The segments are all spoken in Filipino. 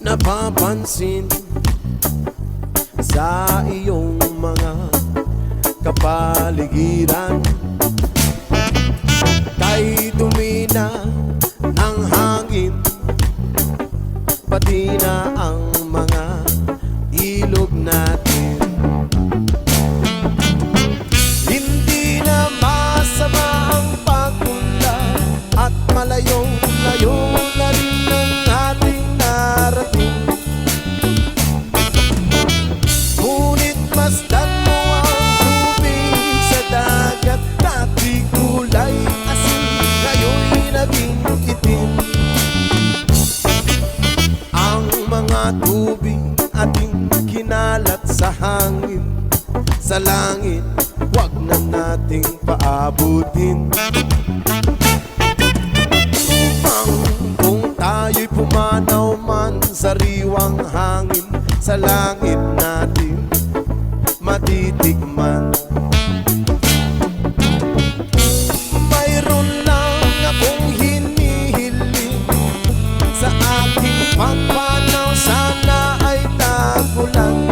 napapansin sa iyong mga kapaligiran. Kay dumi na ng hangin, pati na ang mga ilog natin. Hindi na masama ang pagpunla at malayo-layo na rin ang ating narating. Ngunit masdan mo ang tubig sa dagat, dati kulay asin, ngayon'y naging itim. Ang mga tubig ating kinalat sa hangin, sa langit wag na nating paabutin. Kung tayo'y pumanaw man sa riwang hangin, sa langit natin matitikman. Mayroon lang akong hinihiling sa aking pagpanaw, sana ay tagulan.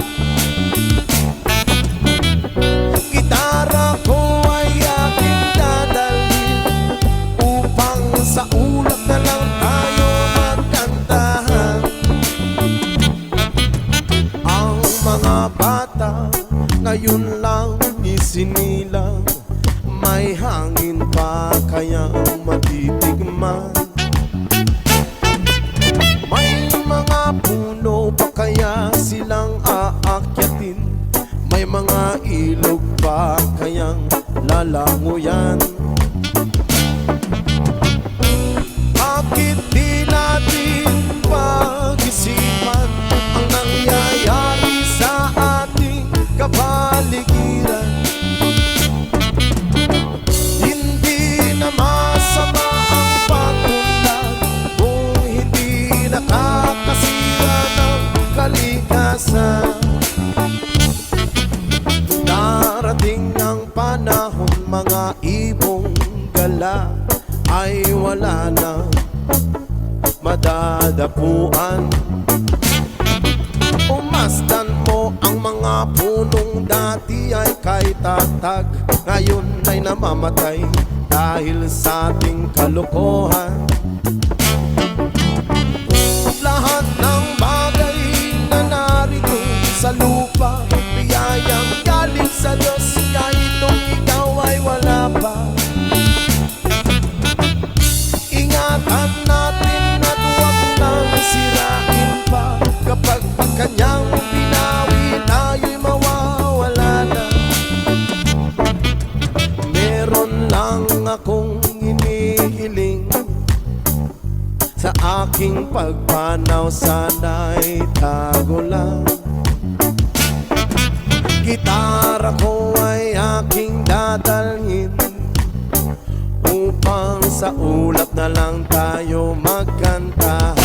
Gitara ko ay aking dadalhin upang sa ulap na lang tayo magkantahan. Ang mga bata ngayon lang isinilang, may hangin pa kaya matitikman. May mga puno pa kaya silang aakyatin, may mga ilog pa kayang lalanguyan. Bakit di natin pag-isipan ang nangyayari sa ating kapaligiran? Hindi na masama ang pagpunlan kung hindi nakakasira ng kalikasan. Darating ang panahon, mga ibong gala ay wala na madadapuan. Umasdan mo ang mga punong dati ay kay tatag, ngayon ay namamatay dahil sa ating kalokohan. Lahat ng bagay na narito sa lupa, biyayang galing sa Diyos, kahit nung ikaw ay wala pa. Ingatan natin at huwag nang sirain pa, kapag ang kanyang binawi tayo'y mawawala na. Meron lang akong inihiling sa aking pagpanaw, sana'y tago lang. Gitara ko ay aking dadalhin upang sa ulap na lang tayo magkanta.